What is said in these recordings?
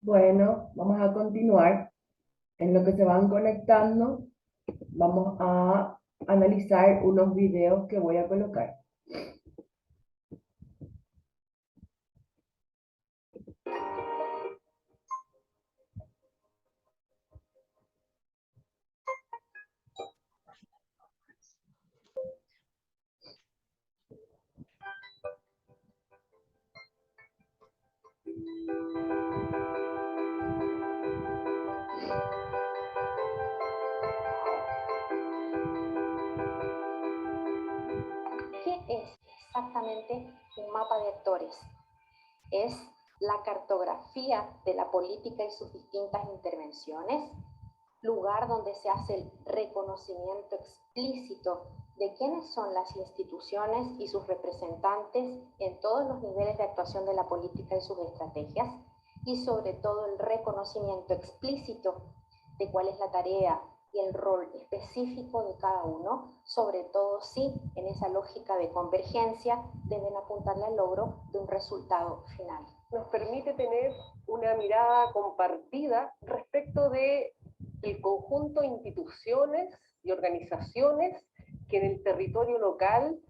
Bueno, vamos a continuar. En lo que se van conectando, vamos a analizar unos videos que voy a colocar. ¿Qué es exactamente un mapa de actores? Es la cartografía de la política y sus distintas intervenciones, lugar donde se hace el reconocimiento explícito de quiénes son las instituciones y sus representantes en todos los niveles de actuación de la política y sus estrategias, y sobre todo el reconocimiento explícito de cuál es la tarea y el rol específico de cada uno, sobre todo si en esa lógica de convergencia deben apuntarle al logro de un resultado final. Nos permite tener una mirada compartida respecto de el conjunto de instituciones y organizaciones que en el territorio local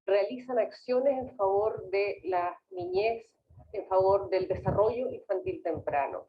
realizan acciones en favor de la niñez, en favor del desarrollo infantil temprano.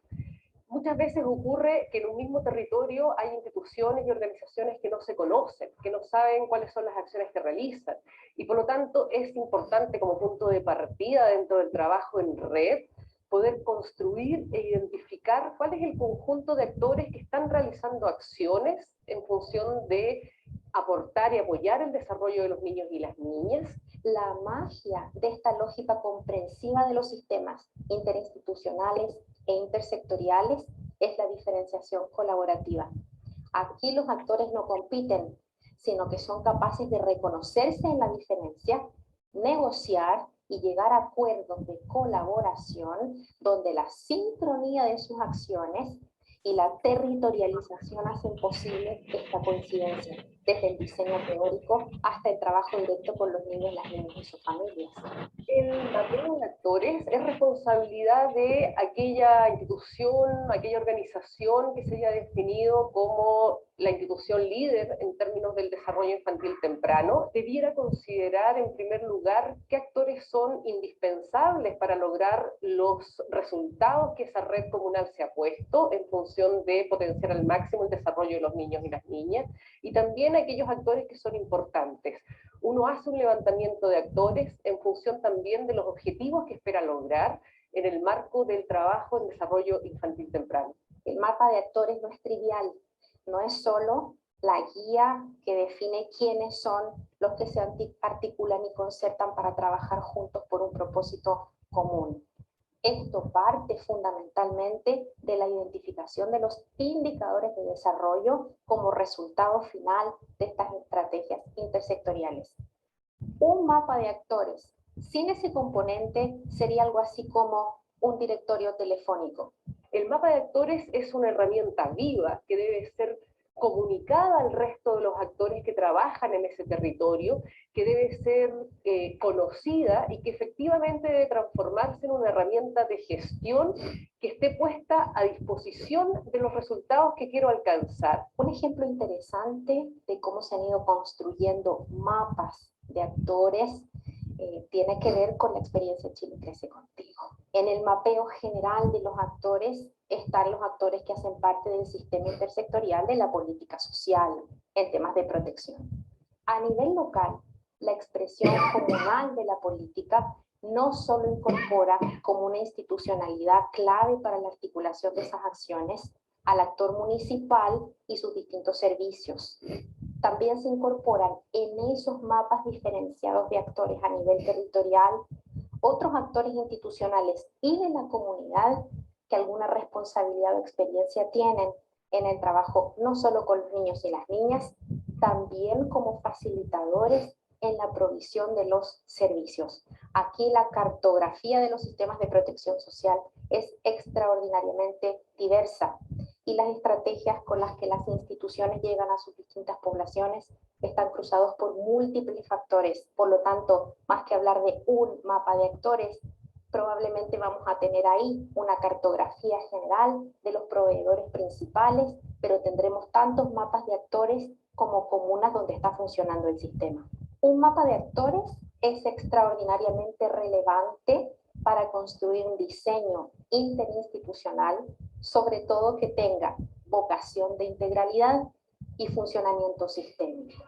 Muchas veces ocurre que en un mismo territorio hay instituciones y organizaciones que no se conocen, que no saben cuáles son las acciones que realizan, y por lo tanto es importante como punto de partida dentro del trabajo en red poder construir e identificar cuál es el conjunto de actores que están realizando acciones en función de aportar y apoyar el desarrollo de los niños y las niñas. La magia de esta lógica comprensiva de los sistemas interinstitucionales e intersectoriales es la diferenciación colaborativa. Aquí los actores no compiten, sino que son capaces de reconocerse en la diferencia, negociar y llegar a acuerdos de colaboración donde la sincronía de sus acciones y la territorialización hacen posible esta coincidencia, desde el diseño teórico hasta el trabajo directo con los niños, las niñas y sus familias. El mapeo de actores es responsabilidad de aquella institución, aquella organización que se haya definido como la institución líder en términos del desarrollo infantil temprano. Debiera considerar en primer lugar qué actores son indispensables para lograr los resultados que esa red comunal se ha puesto en función de potenciar al máximo el desarrollo de los niños y las niñas, y también aquellos actores que son importantes. Uno hace un levantamiento de actores en función también de los objetivos que espera lograr en el marco del trabajo en desarrollo infantil temprano. El mapa de actores no es trivial, no es solo la guía que define quiénes son los que se articulan y concertan para trabajar juntos por un propósito común. Esto parte fundamentalmente de la identificación de los indicadores de desarrollo como resultado final de estas estrategias intersectoriales. Un mapa de actores sin ese componente sería algo así como un directorio telefónico. El mapa de actores es una herramienta viva que debe ser comunicada al resto de los actores que trabajan en ese territorio, que debe ser conocida y que efectivamente debe transformarse en una herramienta de gestión que esté puesta a disposición de los resultados que quiero alcanzar. Un ejemplo interesante de cómo se han ido construyendo mapas de actores tiene que ver con la experiencia Chile Crece Contigo. En el mapeo general de los actores están los actores que hacen parte del sistema intersectorial de la política social en temas de protección. A nivel local, la expresión comunal de la política no solo incorpora como una institucionalidad clave para la articulación de esas acciones al actor municipal y sus distintos servicios. También se incorporan en esos mapas diferenciados de actores a nivel territorial otros actores institucionales y de la comunidad que alguna responsabilidad o experiencia tienen en el trabajo no solo con los niños y las niñas, también como facilitadores en la provisión de los servicios. Aquí la cartografía de los sistemas de protección social es extraordinariamente diversa y las estrategias con las que las instituciones llegan a sus distintas poblaciones están cruzados por múltiples factores. Por lo tanto, más que hablar de un mapa de actores, Probablemente vamos a tener ahí una cartografía general de los proveedores principales, pero tendremos tantos mapas de actores como comunas donde está funcionando el sistema. Un mapa de actores es extraordinariamente relevante para construir un diseño interinstitucional, sobre todo que tenga vocación de integralidad y funcionamiento sistémico.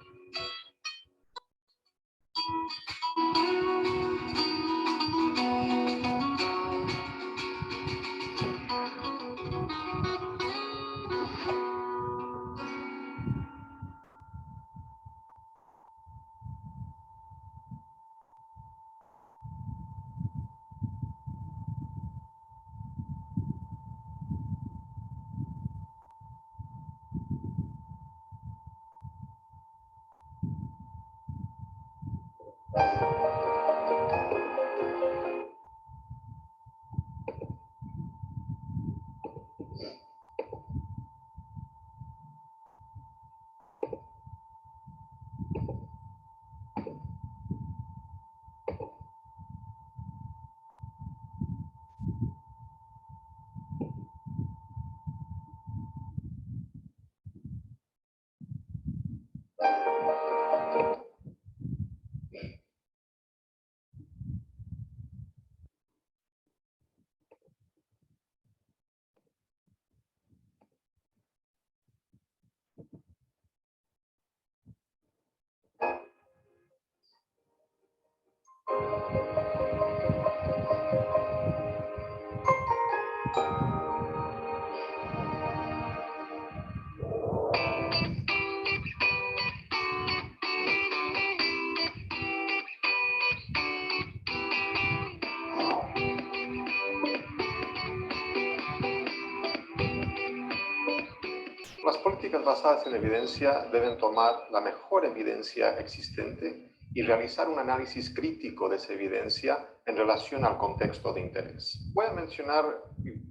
Las políticas basadas en evidencia deben tomar la mejor evidencia existente y realizar un análisis crítico de esa evidencia en relación al contexto de interés. Voy a mencionar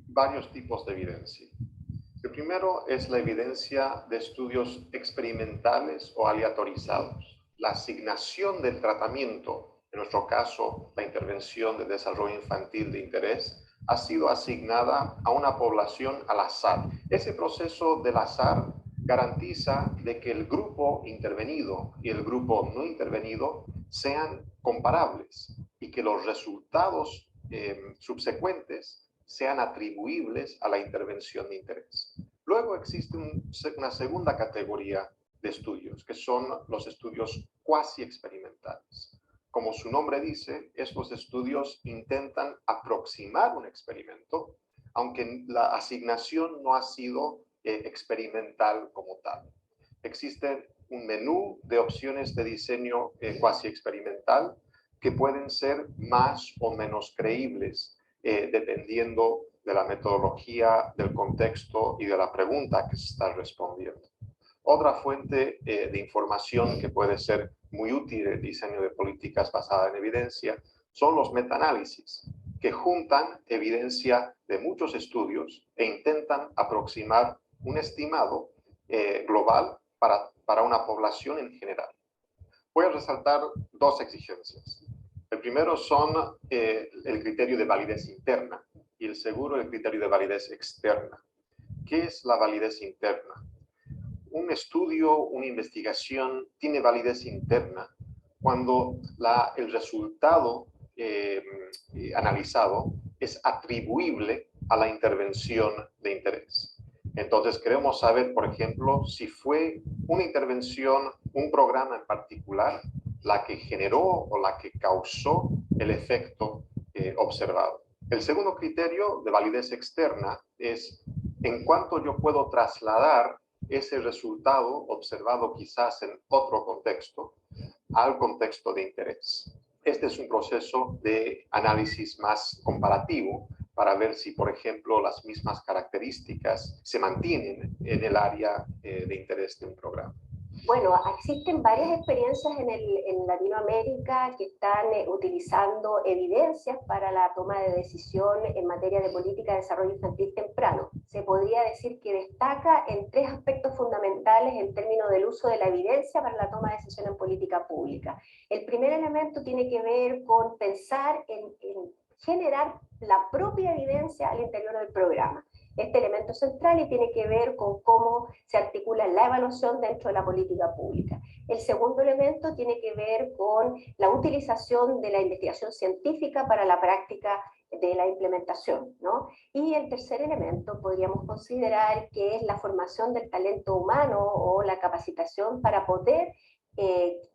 varios tipos de evidencia. El primero es la evidencia de estudios experimentales o aleatorizados. La asignación del tratamiento, en nuestro caso la intervención de desarrollo infantil de interés, ha sido asignada a una población al azar. Ese proceso del azar garantiza de que el grupo intervenido y el grupo no intervenido sean comparables y que los resultados subsecuentes sean atribuibles a la intervención de interés. Luego existe una segunda categoría de estudios, que son los estudios cuasi experimentales. Como su nombre dice, estos estudios intentan aproximar un experimento, aunque la asignación no ha sido experimental como tal. Existe un menú de opciones de diseño cuasi experimental que pueden ser más o menos creíbles, dependiendo de la metodología, del contexto y de la pregunta que se está respondiendo. Otra fuente de información que puede ser muy útil en el diseño de políticas basadas en evidencia son los metaanálisis, que juntan evidencia de muchos estudios e intentan aproximar un estimado global para una población en general. Voy a resaltar dos exigencias. El primero son el criterio de validez interna y el segundo el criterio de validez externa. ¿Qué es la validez interna? Un estudio, una investigación tiene validez interna cuando el resultado analizado es atribuible a la intervención de interés. Entonces queremos saber, por ejemplo, si fue una intervención, un programa en particular, la que generó o la que causó el efecto observado. El segundo criterio de validez externa es en cuanto yo puedo trasladar ese resultado observado quizás en otro contexto al contexto de interés. Este es un proceso de análisis más comparativo para ver si, por ejemplo, las mismas características se mantienen en el área de interés de un programa. Bueno, existen varias experiencias en Latinoamérica que están utilizando evidencias para la toma de decisión en materia de política de desarrollo infantil temprano. Se podría decir que destaca en tres aspectos fundamentales en términos del uso de la evidencia para la toma de decisión en política pública. El primer elemento tiene que ver con pensar en generar la propia evidencia al interior del programa. Este elemento central y tiene que ver con cómo se articula la evaluación dentro de la política pública. El segundo elemento tiene que ver con la utilización de la investigación científica para la práctica de la implementación, ¿no? Y el tercer elemento podríamos considerar que es la formación del talento humano o la capacitación para poder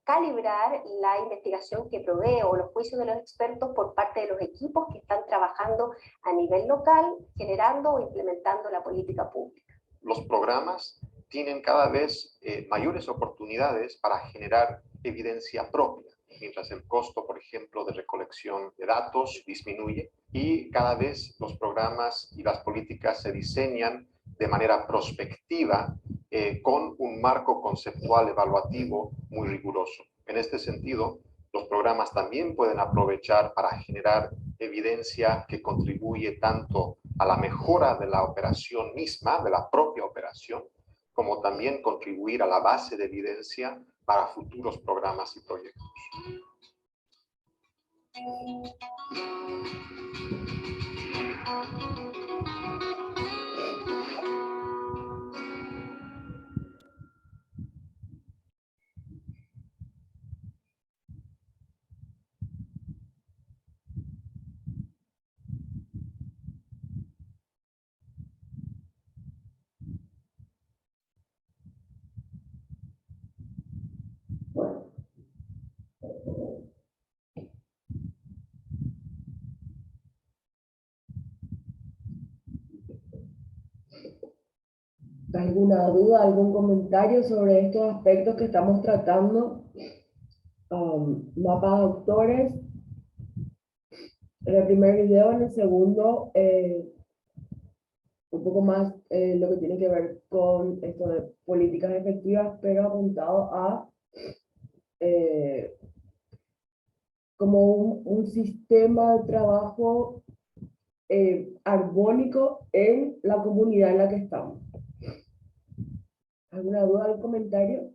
calibrar la investigación que provee o los juicios de los expertos por parte de los equipos que están trabajando a nivel local, generando o implementando la política pública. Los programas tienen cada vez mayores oportunidades para generar evidencia propia, mientras el costo, por ejemplo, de recolección de datos disminuye, y cada vez los programas y las políticas se diseñan de manera prospectiva con un marco conceptual evaluativo muy riguroso. En este sentido, los programas también pueden aprovechar para generar evidencia que contribuye tanto a la mejora de la operación misma, de la propia operación, como también contribuir a la base de evidencia para futuros programas y proyectos. ¿Alguna duda, algún comentario sobre estos aspectos que estamos tratando? Mapa de autores, en el primer video. En el segundo, un poco más lo que tiene que ver con esto de políticas efectivas, pero apuntado a como un sistema de trabajo armónico en la comunidad en la que estamos. ¿Alguna duda, algún comentario?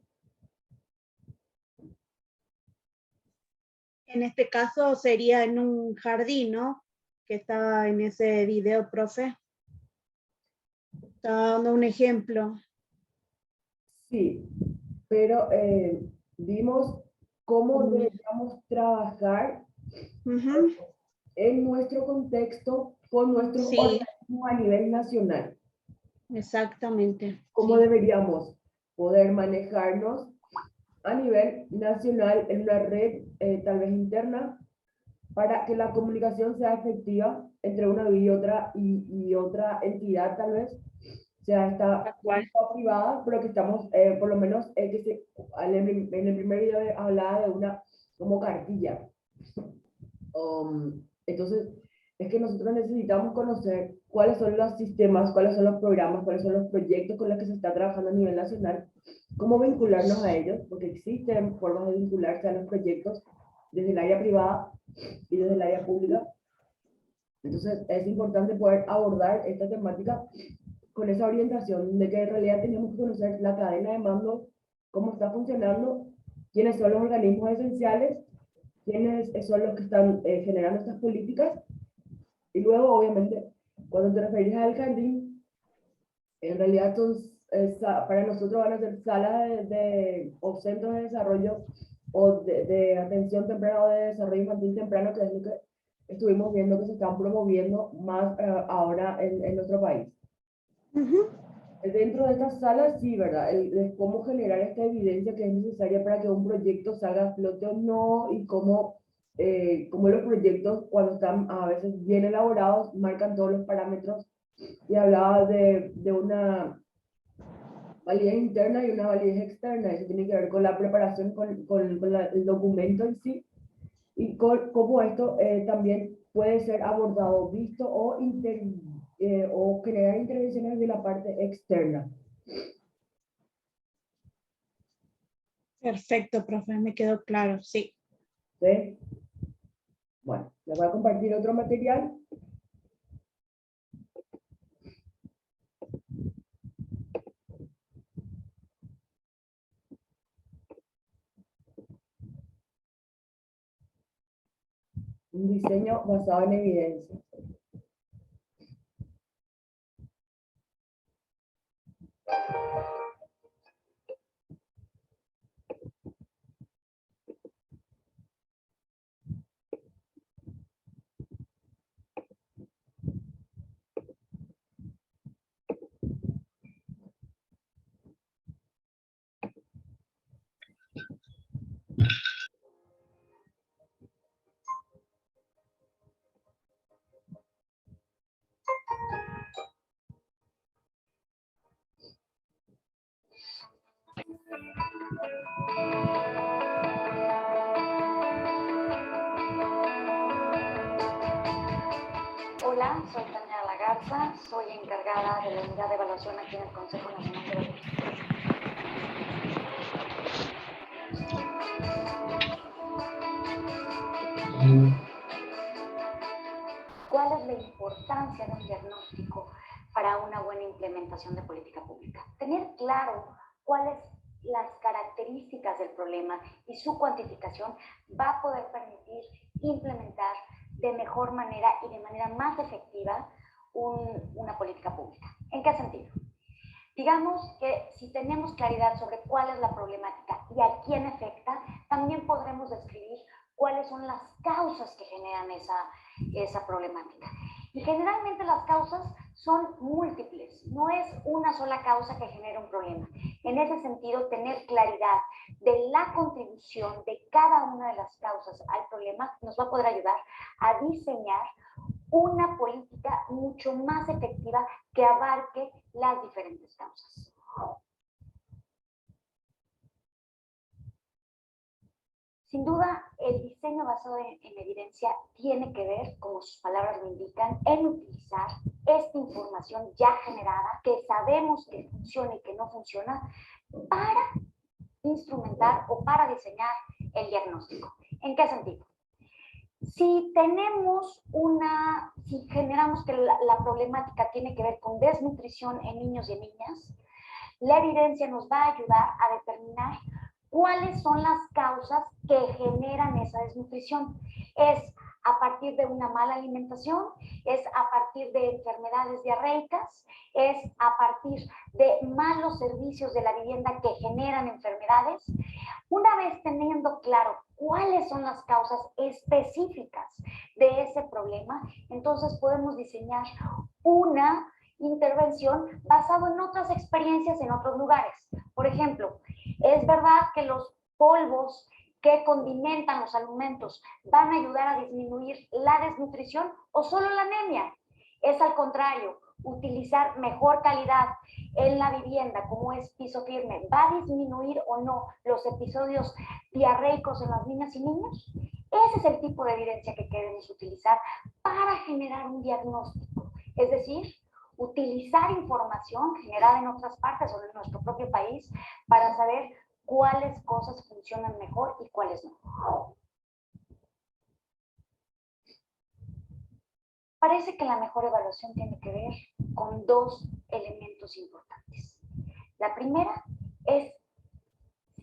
En este caso sería en un jardín, ¿no? Que está en ese video, profe. Está dando un ejemplo. Sí, pero vimos cómo deberíamos trabajar en nuestro contexto con nuestros Sí. organismos a nivel nacional. Exactamente. Cómo Sí. deberíamos poder manejarnos a nivel nacional en una red tal vez interna para que la comunicación sea efectiva entre una y otra entidad tal vez, sea esta privada, pero que estamos, por lo menos, en el primer video hablaba de una como cartilla. Entonces, es que nosotros necesitamos conocer cuáles son los sistemas, cuáles son los programas, cuáles son los proyectos con los que se está trabajando a nivel nacional, cómo vincularnos a ellos, porque existen formas de vincularse a los proyectos desde el área privada y desde el área pública. Entonces, es importante poder abordar esta temática con esa orientación de que en realidad tenemos que conocer la cadena de mando, cómo está funcionando, quiénes son los organismos esenciales, quiénes son los que están generando estas políticas, y luego, obviamente, cuando te referís al jardín, en realidad para nosotros van a ser salas o centros de desarrollo o de atención temprana o de desarrollo infantil temprano, que es lo que estuvimos viendo que se están promoviendo más ahora en nuestro país. Dentro de estas salas, sí, ¿verdad? Es cómo generar esta evidencia que es necesaria para que un proyecto salga a flote o no, y cómo los proyectos, cuando están a veces bien elaborados, marcan todos los parámetros. Y hablaba de una validez interna y una validez externa. Eso tiene que ver con la preparación, con el documento en sí, y con cómo esto también puede ser abordado, visto o crear intervenciones de la parte externa. Perfecto, profe, me quedó claro, sí. ¿Sí? Bueno, les voy a compartir otro material. Un diseño basado en evidencia. Hola, soy Tania Lagarza, soy encargada de la unidad de evaluación aquí en el Consejo Nacional de Evaluación. ¿Cuál es la importancia de un diagnóstico para una buena implementación de política pública? Tener claro cuáles las características del problema y su cuantificación va a poder permitir implementar de mejor manera y de manera más efectiva una política pública. ¿En qué sentido? Digamos que si tenemos claridad sobre cuál es la problemática y a quién afecta, también podremos describir cuáles son las causas que generan esa problemática. Y generalmente las causas son múltiples, no es una sola causa que genera un problema. En ese sentido, tener claridad de la contribución de cada una de las causas al problema nos va a poder ayudar a diseñar una política mucho más efectiva que abarque las diferentes causas. Sin duda, el diseño basado en evidencia tiene que ver, como sus palabras lo indican, en utilizar esta información ya generada, que sabemos que funciona y que no funciona, para instrumentar o para diseñar el diagnóstico. ¿En qué sentido? Si generamos que la problemática tiene que ver con desnutrición en niños y en niñas, la evidencia nos va a ayudar a determinar cuáles son las causas que generan esa desnutrición. Es a partir de una mala alimentación, es a partir de enfermedades diarreicas, es a partir de malos servicios de la vivienda que generan enfermedades. Una vez teniendo claro cuáles son las causas específicas de ese problema, entonces podemos diseñar una intervención basada en otras experiencias en otros lugares. Por ejemplo, es verdad que los polvos que condimentan los alimentos van a ayudar a disminuir la desnutrición o solo la anemia. Es al contrario, utilizar mejor calidad en la vivienda, como es piso firme, ¿va a disminuir o no los episodios diarreicos en las niñas y niños? Ese es el tipo de evidencia que queremos utilizar para generar un diagnóstico. Es decir, utilizar información generada en otras partes o en nuestro propio país para saber cuáles cosas funcionan mejor y cuáles no. Parece que la mejor evaluación tiene que ver con dos elementos importantes. La primera es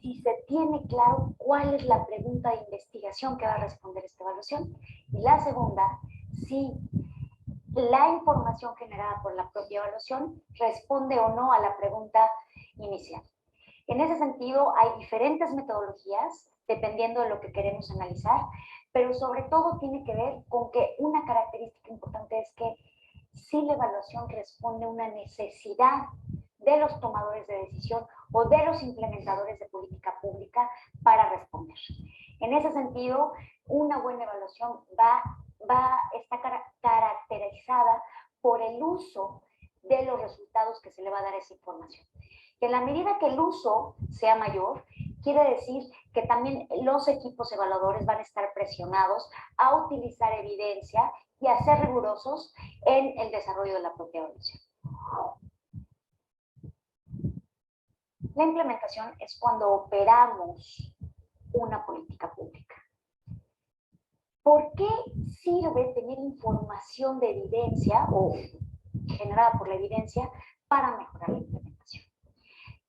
si se tiene claro cuál es la pregunta de investigación que va a responder esta evaluación. Y la segunda, si la información generada por la propia evaluación responde o no a la pregunta inicial. En ese sentido, hay diferentes metodologías dependiendo de lo que queremos analizar, pero sobre todo tiene que ver con que una característica importante es que si la evaluación responde a una necesidad de los tomadores de decisión o de los implementadores de política pública para responder. En ese sentido, una buena evaluación está caracterizada por el uso de los resultados que se le va a dar a esa información. Y en la medida que el uso sea mayor, quiere decir que también los equipos evaluadores van a estar presionados a utilizar evidencia y a ser rigurosos en el desarrollo de la propia evaluación. La implementación es cuando operamos una política pública. ¿Por qué sirve tener información de evidencia o generada por la evidencia para mejorar la implementación?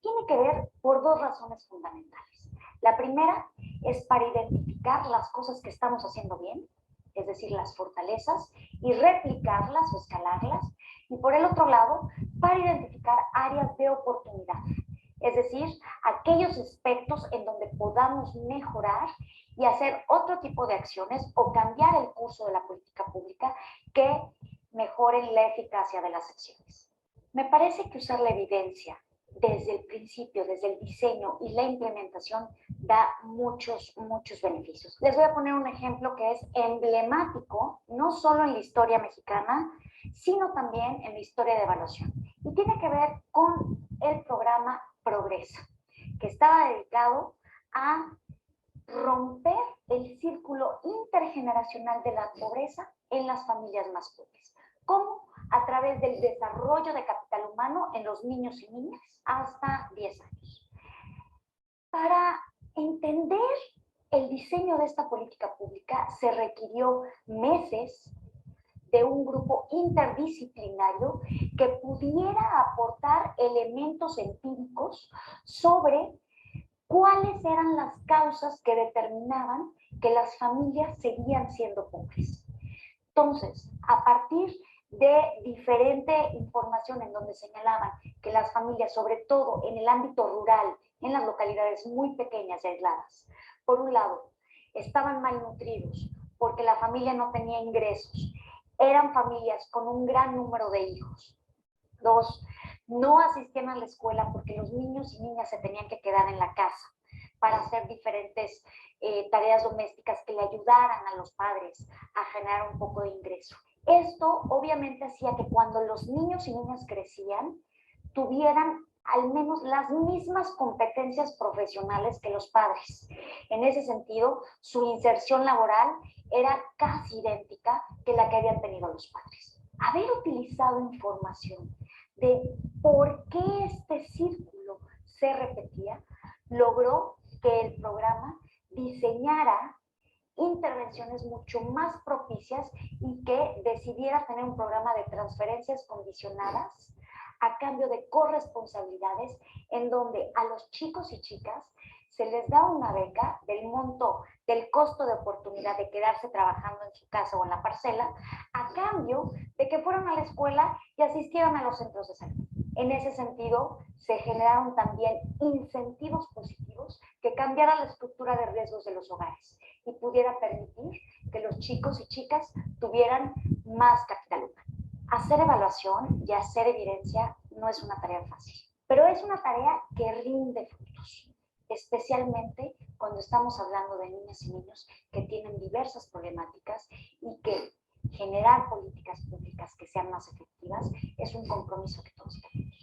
Tiene que ver por dos razones fundamentales. La primera es para identificar las cosas que estamos haciendo bien es decir, las fortalezas, y replicarlas o escalarlas. Y por el otro lado, para identificar áreas de oportunidad, es decir, aquellos aspectos en donde podamos mejorar y hacer otro tipo de acciones o cambiar el curso de la política pública que mejoren la eficacia de las acciones. Me parece que usar la evidencia desde el principio, desde el diseño y la implementación da muchos beneficios. Les voy a poner un ejemplo que es emblemático, no solo en la historia mexicana, sino también en la historia de evaluación. Y tiene que ver con el programa Progresa, que estaba dedicado a romper el círculo intergeneracional de la pobreza en las familias más pobres. ¿Cómo? A través del desarrollo de capital humano en los niños y niñas hasta 10 años. Para entender el diseño de esta política pública se requirió meses de un grupo interdisciplinario que pudiera aportar elementos empíricos sobre cuáles eran las causas que determinaban que las familias seguían siendo pobres. Entonces, a partir de diferente información en donde señalaban que las familias, sobre todo en el ámbito rural, en las localidades muy pequeñas y aisladas, por un lado, estaban malnutridos porque la familia no tenía ingresos, eran familias con un gran número de hijos. Dos, no asistían a la escuela porque los niños y niñas se tenían que quedar en la casa para hacer diferentes tareas domésticas que le ayudaran a los padres a generar un poco de ingreso. Esto obviamente hacía que cuando los niños y niñas crecían, tuvieran al menos las mismas competencias profesionales que los padres. En ese sentido, su inserción laboral era casi idéntica que la que habían tenido los padres. Haber utilizado información de por qué este círculo se repetía, logró que el programa diseñara intervenciones mucho más propicias y que decidiera tener un programa de transferencias condicionadas a cambio de corresponsabilidades en donde a los chicos y chicas se les da una beca del monto del costo de oportunidad de quedarse trabajando en su casa o en la parcela, a cambio de que fueron a la escuela y asistieron a los centros de salud. En ese sentido, se generaron también incentivos positivos que cambiaran la estructura de riesgos de los hogares y pudiera permitir que los chicos y chicas tuvieran más capital humano. Hacer evaluación y hacer evidencia no es una tarea fácil, pero es una tarea que rinde frutos, especialmente cuando estamos hablando de niñas y niños que tienen diversas problemáticas y que generar políticas públicas que sean más efectivas es un compromiso que todos tenemos.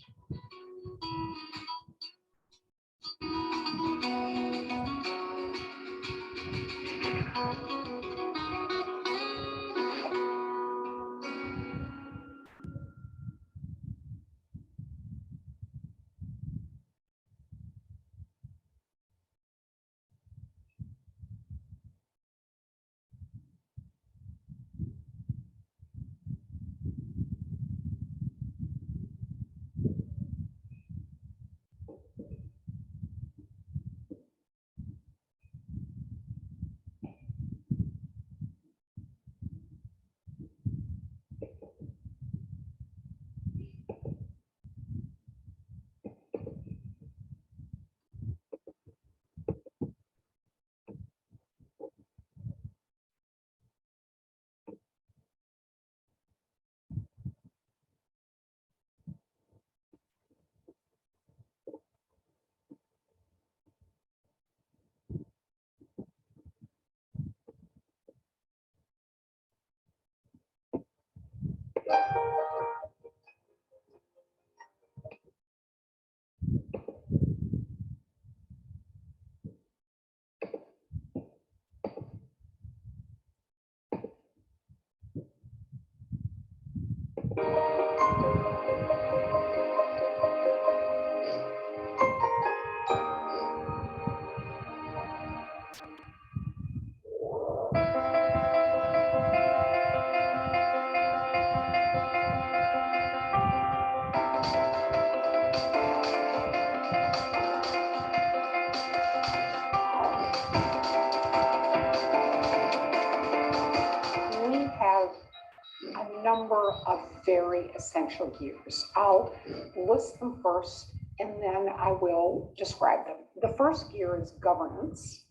number of very essential gears. I'll list them first and then I will describe them. The first gear is governance.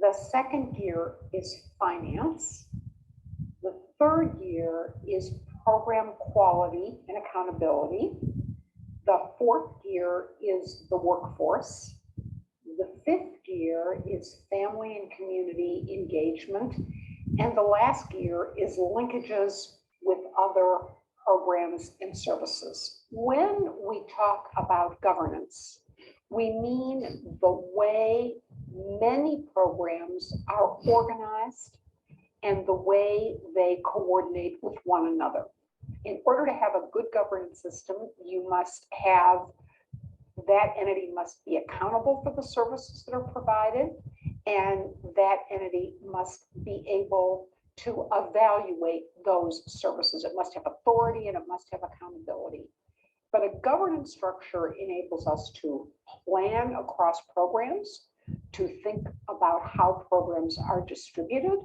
The second gear is finance. The third gear is program quality and accountability. The fourth gear is the workforce. The fifth gear is family and community engagement. And the last gear is linkages with other programs and services. When we talk about governance, we mean the way many programs are organized and the way they coordinate with one another. In order to have a good governance system, you must have, that entity must be accountable for the services that are provided, and that entity must be able to evaluate those services. It must have authority and it must have accountability. But a governance structure enables us to plan across programs, to think about how programs are distributed,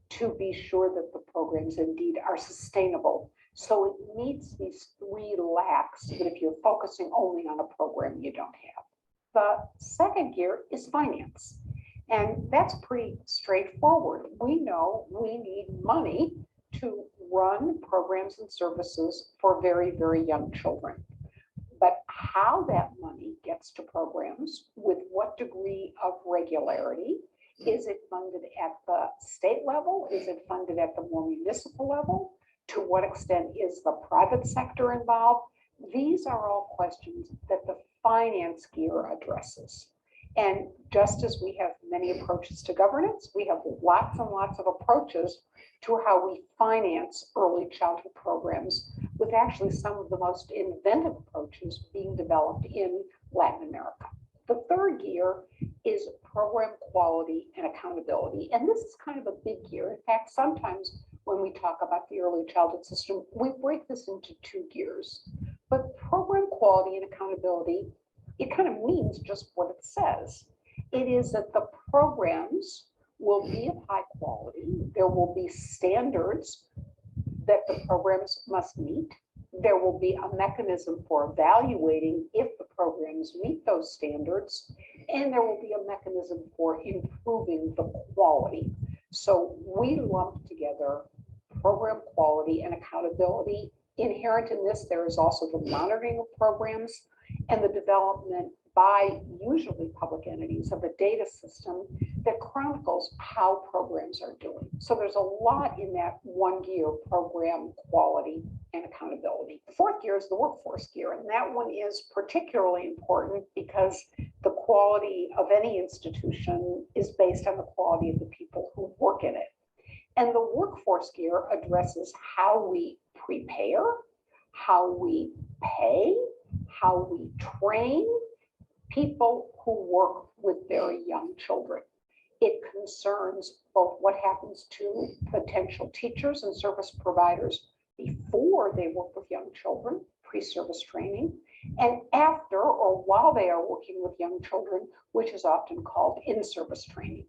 to be sure that the programs indeed are sustainable. So it meets these three lacks that if you're focusing only on a program, you don't have. The second gear is finance. And that's pretty straightforward. We know we need money to run programs and services for very, very young children. But how that money gets to programs, with what degree of regularity, is it funded at the state level? Is it funded at the more municipal level? To what extent is the private sector involved? These are all questions that the finance gear addresses. And just as we have many approaches to governance, we have lots and lots of approaches to how we finance early childhood programs, with actually some of the most inventive approaches being developed in Latin America. The third gear is program quality and accountability. And this is kind of a big gear. In fact, sometimes when we talk about the early childhood system, we break this into two gears. But program quality and accountability, it kind of means just what it says. It is that the programs will be of high quality. There will be standards that the programs must meet. There will be a mechanism for evaluating if the programs meet those standards, and there will be a mechanism for improving the quality. So we lump together program quality and accountability. Inherent in this, there is also the monitoring of programs and the development by usually public entities of a data system that chronicles how programs are doing. So there's a lot in that one gear, program quality and accountability. The fourth gear is the workforce gear, and that one is particularly important because the quality of any institution is based on the quality of the people who work in it. And the workforce gear addresses how we prepare, how we pay, how we train people who work with very young children. It concerns both what happens to potential teachers and service providers before they work with young children, pre-service training, and after or while they are working with young children, which is often called in-service training.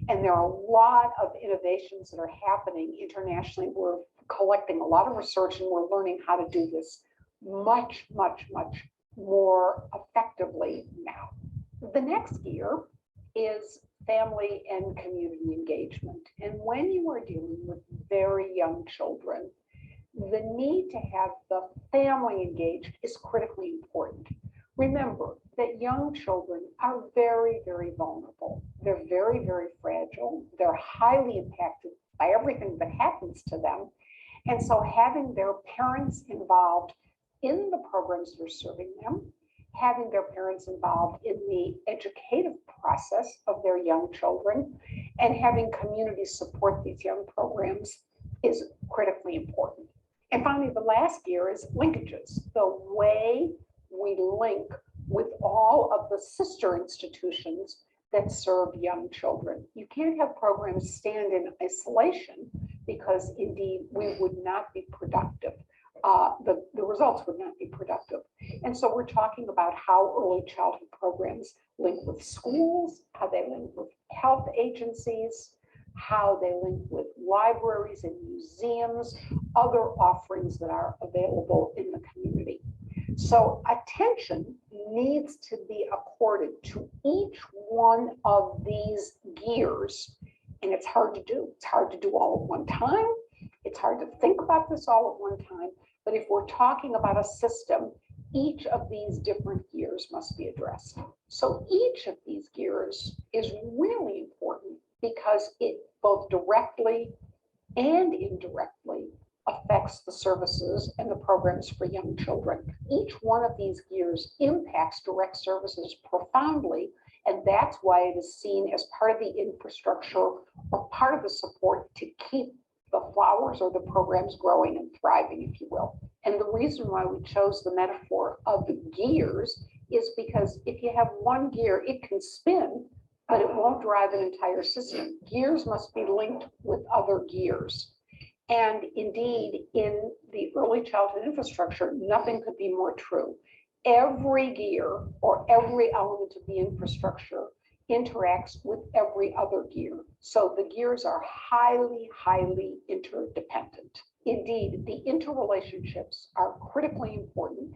And there are a lot of innovations that are happening internationally. We're collecting a lot of research and we're learning how to do this much, much, much more effectively now. The next gear is family and community engagement. And when you are dealing with very young children, the need to have the family engaged is critically important. Remember that young children are very, very vulnerable. They're very, very fragile. They're highly impacted by everything that happens to them. And so having their parents involved in the programs that are serving them, having their parents involved in the educative process of their young children, and having communities support these young programs is critically important. And finally, the last gear is linkages, the way we link with all of the sister institutions that serve young children. You can't have programs stand in isolation because indeed we would not be productive. The results would not be productive. And so we're talking about how early childhood programs link with schools, how they link with health agencies, how they link with libraries and museums, other offerings that are available in the community. So attention needs to be accorded to each one of these gears. And it's hard to do. It's hard to do all at one time. It's hard to think about this all at one time. But if we're talking about a system, each of these different gears must be addressed. So each of these gears is really important because it both directly and indirectly affects the services and the programs for young children. Each one of these gears impacts direct services profoundly, and that's why it is seen as part of the infrastructure or part of the support to keep the flowers or the programs growing and thriving, if you will. And the reason why we chose the metaphor of the gears is because if you have one gear, it can spin, but it won't drive an entire system. Gears must be linked with other gears. And indeed, in the early childhood infrastructure, nothing could be more true. Every gear or every element of the infrastructure interacts with every other gear. So the gears are highly, highly interdependent. Indeed, the interrelationships are critically important.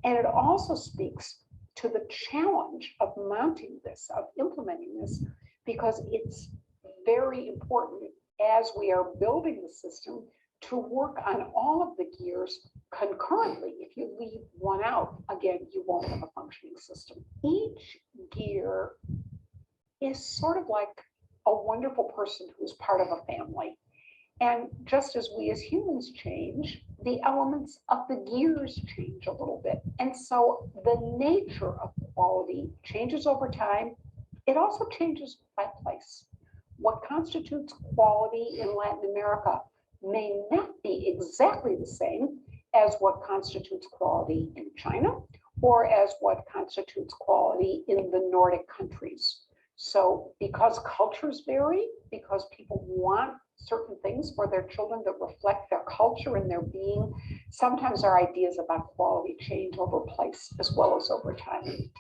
And it also speaks to the challenge of mounting this, of implementing this, because it's very important as we are building the system to work on all of the gears concurrently. If you leave one out, again, you won't have a functioning system. Each gear is sort of like a wonderful person who's part of a family. And just as we as humans change, the elements of the gears change a little bit. And so the nature of quality changes over time. It also changes by place. What constitutes quality in Latin America may not be exactly the same as what constitutes quality in China or as what constitutes quality in the Nordic countries. So because cultures vary, because people want certain things for their children that reflect their culture and their being, sometimes our ideas about quality change over place as well as over time.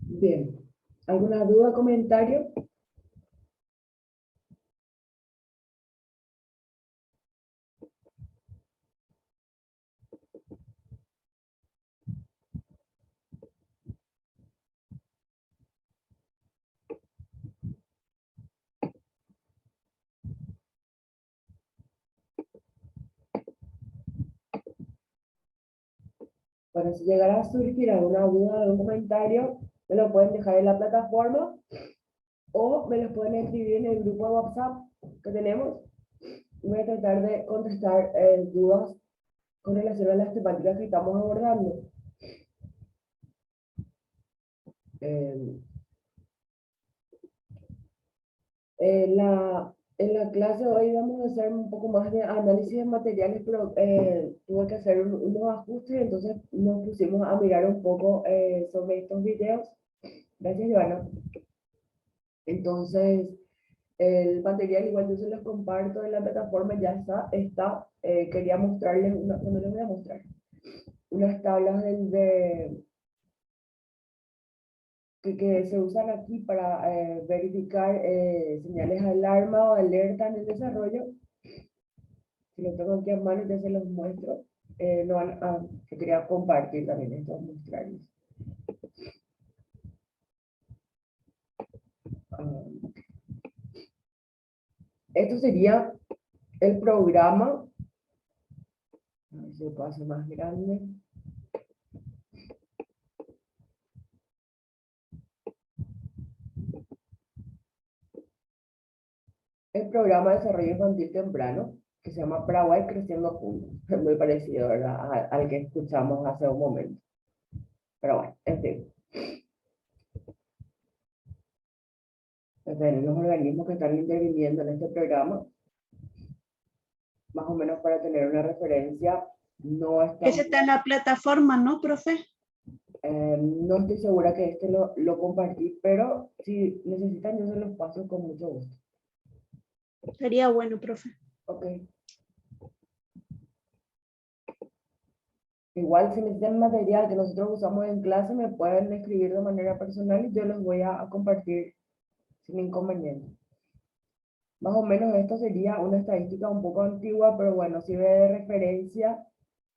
Bien, ¿alguna duda, comentario? Bueno, si llegara a surgir alguna duda, algún comentario, me lo pueden dejar en la plataforma o me los pueden escribir en el grupo de WhatsApp que tenemos. Voy a tratar de contestar dudas con relación a las temáticas que estamos abordando. En la clase hoy vamos a hacer un poco más de análisis de materiales, pero tuve que hacer unos ajustes, entonces nos pusimos a mirar un poco sobre estos videos. Gracias, Joana. Entonces, el material igual yo se los comparto en la plataforma, ya está. Quería mostrarles, bueno, les voy a mostrar unas tablas que se usan aquí para verificar señales de alarma o alerta en el desarrollo. Si lo tengo aquí a mano ya se los muestro. Que quería compartir también estos mostrarles. Esto sería el programa. A ver si lo puedo hacer más grande. el programa de desarrollo infantil temprano, que se llama Paraguay Creciendo Juntos. Es muy parecido, ¿verdad?, al que escuchamos hace un momento. Pero bueno, en fin. Entonces, los organismos que están interviniendo en este programa, más o menos para tener una referencia, no están... Ese está en la plataforma, ¿no, profe? No estoy segura que lo compartí, pero si necesitan yo se los paso con mucho gusto. Sería bueno, profe. Ok. Igual si necesitan material que nosotros usamos en clase, me pueden escribir de manera personal y yo los voy a compartir sin inconveniente. Más o menos esto sería una estadística un poco antigua, pero bueno, sirve de referencia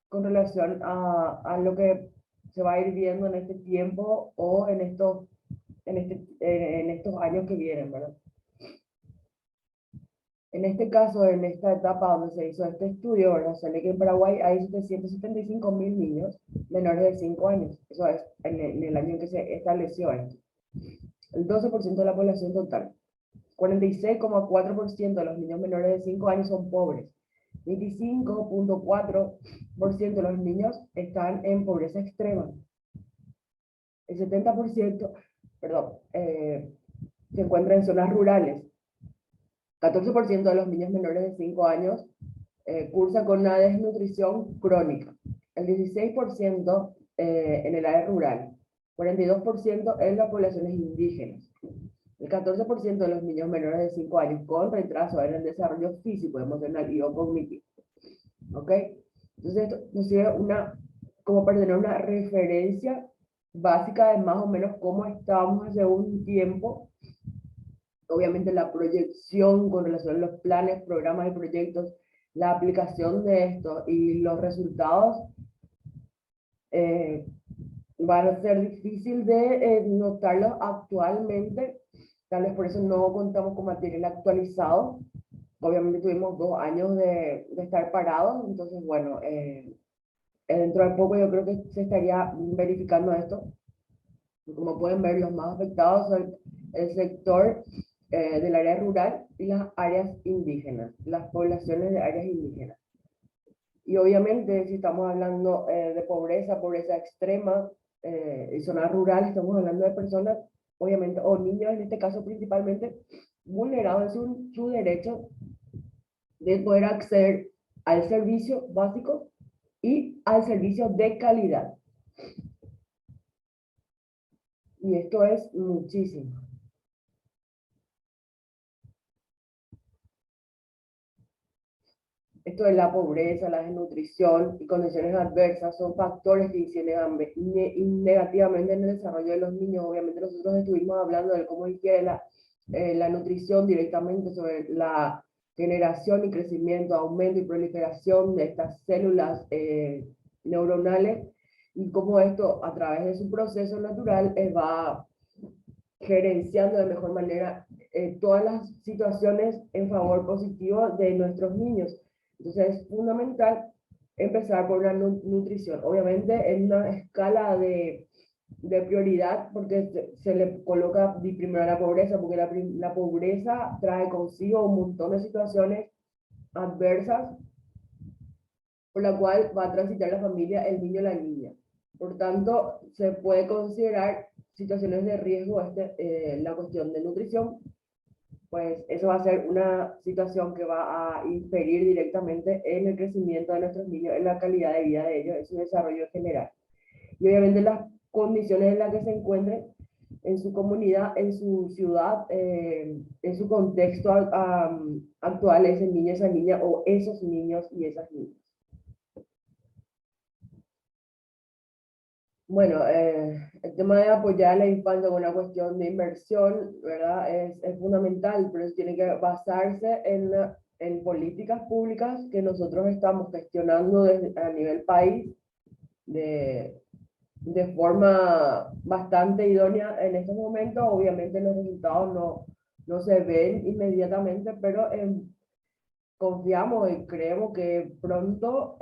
con relación a lo que se va a ir viendo en este tiempo o en estos años que vienen, ¿verdad? En este caso, en esta etapa donde se hizo este estudio, ¿verdad?, sale que en Paraguay hay 775.000 niños menores de 5 años. Eso es en el año en que se estableció esto. El 12% de la población total. 46,4% de los niños menores de 5 años son pobres. 25,4% de los niños están en pobreza extrema. El 70%, se encuentra en zonas rurales. 14% de los niños menores de 5 años cursa con una desnutrición crónica. El 16% en el área rural. 42% en las poblaciones indígenas. El 14% de los niños menores de 5 años con retraso en el desarrollo físico, emocional y o cognitivo. ¿Ok? Entonces esto nos sirve como para tener una referencia básica de más o menos cómo estábamos hace un tiempo. Obviamente la proyección con relación a los planes, programas y proyectos, la aplicación de esto y los resultados van a ser difícil de notarlos actualmente. Tal vez por eso no contamos con material actualizado. Obviamente tuvimos 2 años de estar parados, entonces bueno, dentro de poco yo creo que se estaría verificando esto. Como pueden ver, los más afectados son el sector del área rural y las áreas indígenas, las poblaciones de áreas indígenas. Y obviamente si estamos hablando de pobreza extrema, y zonas rurales, estamos hablando de personas, obviamente, o niños en este caso principalmente, vulnerados en su derecho de poder acceder al servicio básico y al servicio de calidad. Y esto es muchísimo. Esto de la pobreza, la desnutrición y condiciones adversas son factores que inciden negativamente en el desarrollo de los niños. Obviamente nosotros estuvimos hablando de cómo incide la nutrición directamente sobre la generación y crecimiento, aumento y proliferación de estas células neuronales, y cómo esto a través de su proceso natural va gerenciando de mejor manera todas las situaciones en favor positivo de nuestros niños. Entonces es fundamental empezar por una nutrición, obviamente en una escala de prioridad, porque se le coloca primero la pobreza, porque la pobreza trae consigo un montón de situaciones adversas por la cual va a transitar la familia, el niño o la niña. Por tanto, se puede considerar situaciones de riesgo, la cuestión de nutrición, pues eso va a ser una situación que va a inferir directamente en el crecimiento de nuestros niños, en la calidad de vida de ellos, en su desarrollo general. Y obviamente las condiciones en las que se encuentren en su comunidad, en su ciudad, en su contexto actual, ese niño, esa niña, o esos niños y esas niñas. Bueno, el tema de apoyar a la infancia con una cuestión de inversión, ¿verdad? Es fundamental, pero tiene que basarse en políticas públicas que nosotros estamos gestionando a nivel país de forma bastante idónea en estos momentos. Obviamente los resultados no se ven inmediatamente, pero confiamos y creemos que pronto